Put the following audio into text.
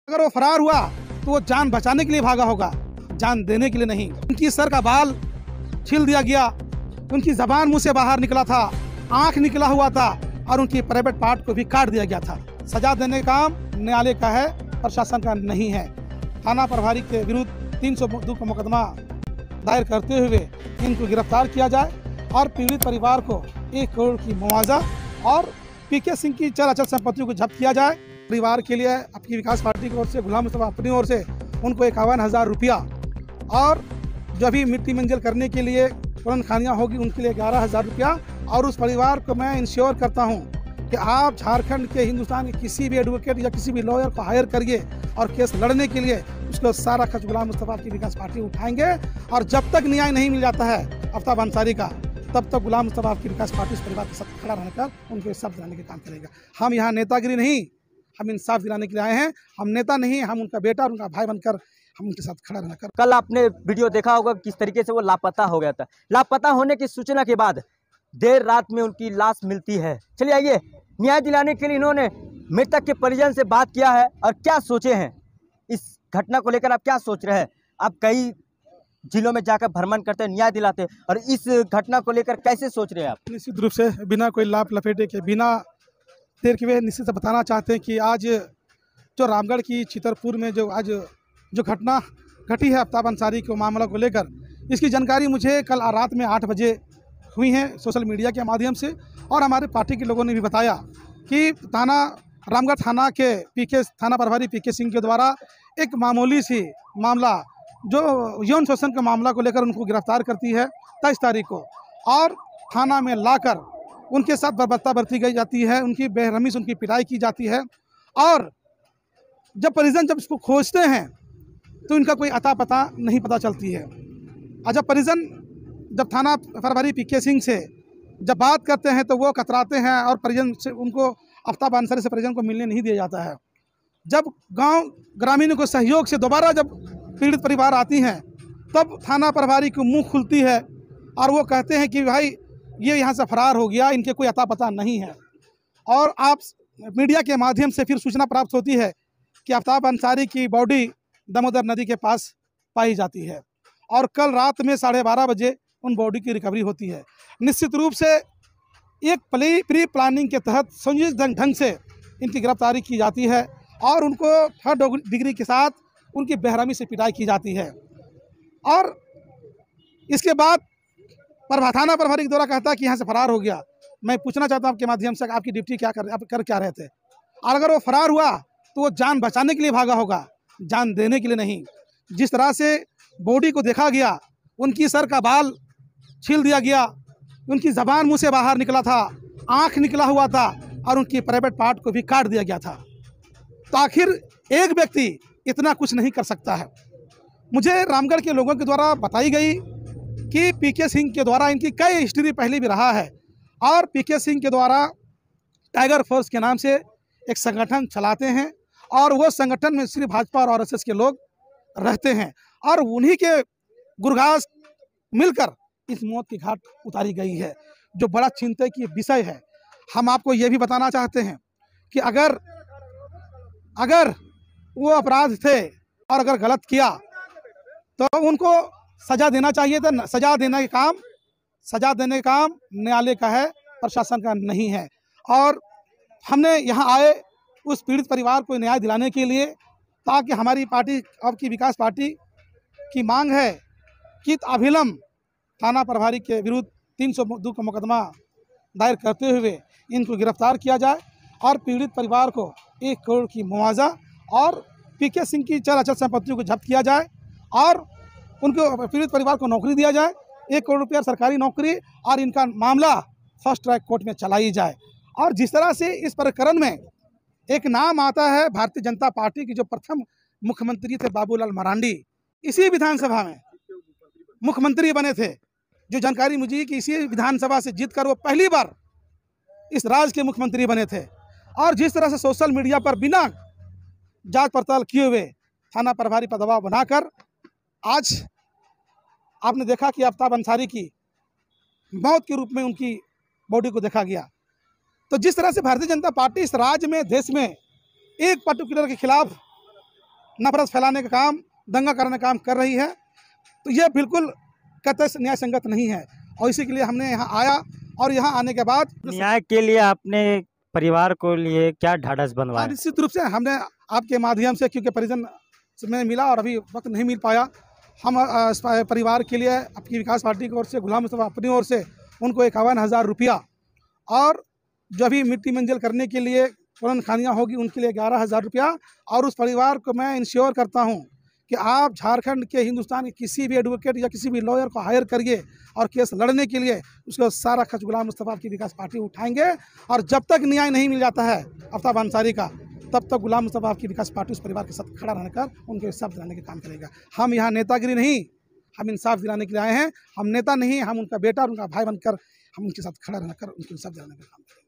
अगर वो फरार हुआ तो वो जान बचाने के लिए भागा होगा, जान देने के लिए नहीं। उनकी सर का बाल छील दिया गया, उनकी जबान मुंह से बाहर निकला था, आंख निकला हुआ था और उनकी प्राइवेट पार्ट को भी काट दिया गया था। सजा देने का काम न्यायालय का है, प्रशासन का नहीं है। थाना प्रभारी के विरुद्ध 302 का मुकदमा दायर करते हुए इनको गिरफ्तार किया जाए और पीड़ित परिवार को 1 करोड़ की मुआवजा और पीके सिंह की चल अचल संपत्तियों को जब्त किया जाए। परिवार के लिए आपकी विकास पार्टी की ओर से, गुलाम मुस्तफा अपनी ओर से उनको 51,000 रुपया और जो भी मिट्टी मंजल करने के लिए पुरान खानियाँ होगी उनके लिए 11,000 रुपया। और उस परिवार को मैं इंश्योर करता हूँ कि आप झारखंड के, हिंदुस्तान के किसी भी एडवोकेट या किसी भी लॉयर को हायर करिए और केस लड़ने के लिए उसको सारा खर्च गुलाम मुस्तफा की विकास पार्टी उठाएंगे। और जब तक न्याय नहीं मिल जाता है आफ्ताब अंसारी का, तब तक गुलाम मुस्तफा की विकास पार्टी उस परिवार के साथ खड़ा रहकर उनको इंसाफ दिलाने का काम करेगा। हम यहाँ नेतागिरी नहीं, हम इंसाफ दिलाने के लिए आए हैं। हम नेता नहीं, हम उनका बेटा और उनका भाई बनकर हम उनके साथ खड़ा रहकर। कल आपने वीडियो देखा होगा किस तरीके से वो लापता हो गया था। लापता होने की सूचना के बाद देर रात में उनकी लाश मिलती है। चलिए आइए, न्याय दिलाने के लिए इन्होंने मृतक के परिजन से बात किया है और क्या सोचे हैं इस घटना को लेकर। आप क्या सोच रहे हैं? आप कई जिलों में जाकर भ्रमण करते हैं, न्याय दिलाते हैं, और इस घटना को लेकर कैसे सोच रहे हैं आप? निश्चित रूप से बिना कोई लाभ लपेटे के, बिना देर के, वे निश्चित से बताना चाहते हैं कि आज जो रामगढ़ की चितरपुर में जो घटना घटी है आफ्ताब अंसारी के मामला को लेकर, इसकी जानकारी मुझे कल रात में 8 बजे हुई है सोशल मीडिया के माध्यम से। और हमारे पार्टी के लोगों ने भी बताया कि रामगढ़ थाना के थाना प्रभारी पीके सिंह के द्वारा एक मामूली सी मामला, जो यौन शोषण के मामला को लेकर उनको गिरफ्तार करती है 23 तारीख को, और थाना में लाकर उनके साथ बर्बरता बरती गई जाती है, उनकी बेरहमी से उनकी पिटाई की जाती है। और जब परिजन जब इसको खोजते हैं तो इनका कोई अता पता नहीं पता चलती है। और जब परिजन जब थाना प्रभारी पीके सिंह से जब बात करते हैं तो वो कतराते हैं और परिजन से उनको आफ्ताब अंसारी से परिजन को मिलने नहीं दिया जाता है। जब गांव ग्रामीणों को सहयोग से दोबारा जब पीड़ित परिवार आती हैं तब थाना प्रभारी की मुंह खुलती है और वो कहते हैं कि भाई ये यहाँ से फरार हो गया, इनके कोई अता पता नहीं है। और आप मीडिया के माध्यम से फिर सूचना प्राप्त होती है कि आफ्ताब अंसारी की बॉडी दामोदर नदी के पास पाई जाती है और कल रात में 12:30 बजे उन बॉडी की रिकवरी होती है। निश्चित रूप से एक प्री प्लानिंग के तहत संयोजित ढंग से इनकी गिरफ्तारी की जाती है और उनको 3rd डिग्री के साथ उनकी बेरहमी से पिटाई की जाती है। और इसके बाद थाना प्रभारी के द्वारा कहता है कि यहाँ से फरार हो गया। मैं पूछना चाहता हूँ आपके माध्यम से, आपकी ड्यूटी क्या कर क्या रहे थे? और अगर वो फरार हुआ तो वो जान बचाने के लिए भागा होगा, जान देने के लिए नहीं। जिस तरह से बॉडी को देखा गया, उनकी सर का बाल छील दिया गया, उनकी जबान मुंह से बाहर निकला था, आंख निकला हुआ था और उनकी प्राइवेट पार्ट को भी काट दिया गया था। तो आखिर एक व्यक्ति इतना कुछ नहीं कर सकता है। मुझे रामगढ़ के लोगों के द्वारा बताई गई कि पीके सिंह के द्वारा इनकी कई हिस्ट्री पहले भी रहा है और पीके सिंह के द्वारा टाइगर फोर्स के नाम से एक संगठन चलाते हैं और वो संगठन में सिर्फ भाजपा और आरएसएस के लोग रहते हैं और उन्हीं के गुरगास मिलकर इस मौत की घाट उतारी गई है, जो बड़ा चिंता की विषय है। हम आपको ये भी बताना चाहते हैं कि अगर वो अपराध थे और अगर गलत किया तो उनको सजा देना चाहिए था। सजा देने का काम न्यायालय का है, प्रशासन का नहीं है। और हमने यहाँ आए उस पीड़ित परिवार को न्याय दिलाने के लिए, ताकि हमारी पार्टी, आपकी विकास पार्टी की मांग है कि अविलंब थाना प्रभारी के विरुद्ध 302 का मुकदमा दायर करते हुए इनको गिरफ्तार किया जाए और पीड़ित परिवार को 1 करोड़ की मुआवजा और पीके सिंह की चल अचल संपत्तियों को जब्त किया जाए और उनको पीड़ित परिवार को नौकरी दिया जाए, 1 करोड़ रुपया सरकारी नौकरी, और इनका मामला फर्स्ट ट्रैक कोर्ट में चलाई जाए। और जिस तरह से इस प्रकरण में एक नाम आता है भारतीय जनता पार्टी की जो प्रथम मुख्यमंत्री थे बाबूलाल मरांडी, इसी विधानसभा में मुख्यमंत्री बने थे। जो जानकारी मुझे कि इसी विधानसभा से जीतकर वो पहली बार इस राज्य के मुख्यमंत्री बने थे। और जिस तरह से सोशल मीडिया पर बिना जांच पड़ताल किए हुए थाना प्रभारी पर दबाव बनाकर आज आपने देखा कि आफ्ताब अंसारी की मौत के रूप में उनकी बॉडी को देखा गया। तो जिस तरह से भारतीय जनता पार्टी इस राज्य में, देश में एक पर्टिकुलर के खिलाफ नफरत फैलाने का काम, दंगा करने का काम कर रही है। तो ये बिल्कुल कतई न्याय संगत नहीं है और इसी के लिए हमने यहाँ आया और यहाँ आने के बाद न्याय के लिए आपने परिवार को लिए क्या ढाढ़स बनवाया? निश्चित रूप से हमने आपके माध्यम से, क्योंकि परिजन में मिला और अभी वक्त नहीं मिल पाया, हम इस परिवार के लिए आपकी विकास पार्टी की ओर से, गुलाम मुस्तफा अपनी ओर से उनको 51,000 रुपया और जो भी मिट्टी मंजल करने के लिए पुरान खानियाँ होगी उनके लिए 11,000 रुपया, और उस परिवार को मैं इंश्योर करता हूँ कि आप झारखंड के, हिंदुस्तान के किसी भी एडवोकेट या किसी भी लॉयर को हायर करिए और केस लड़ने के लिए उसका सारा खर्च गुलाम मुस्तफा की विकास पार्टी उठाएंगे। और जब तक न्याय नहीं मिल जाता है आफ्ताब अंसारी का, तब तक गुलाम मुस्तफा की विकास पार्टी उस परिवार के साथ खड़ा रहकर उनके इंसाफ दिलाने का काम करेगा। हम यहाँ नेतागिरी नहीं, हम इंसाफ दिलाने के लिए आए हैं। हम नेता नहीं, हम उनका बेटा और उनका भाई बनकर हम उनके साथ खड़ा रहकर उनके इंसाफ दिलाने का काम करेंगे।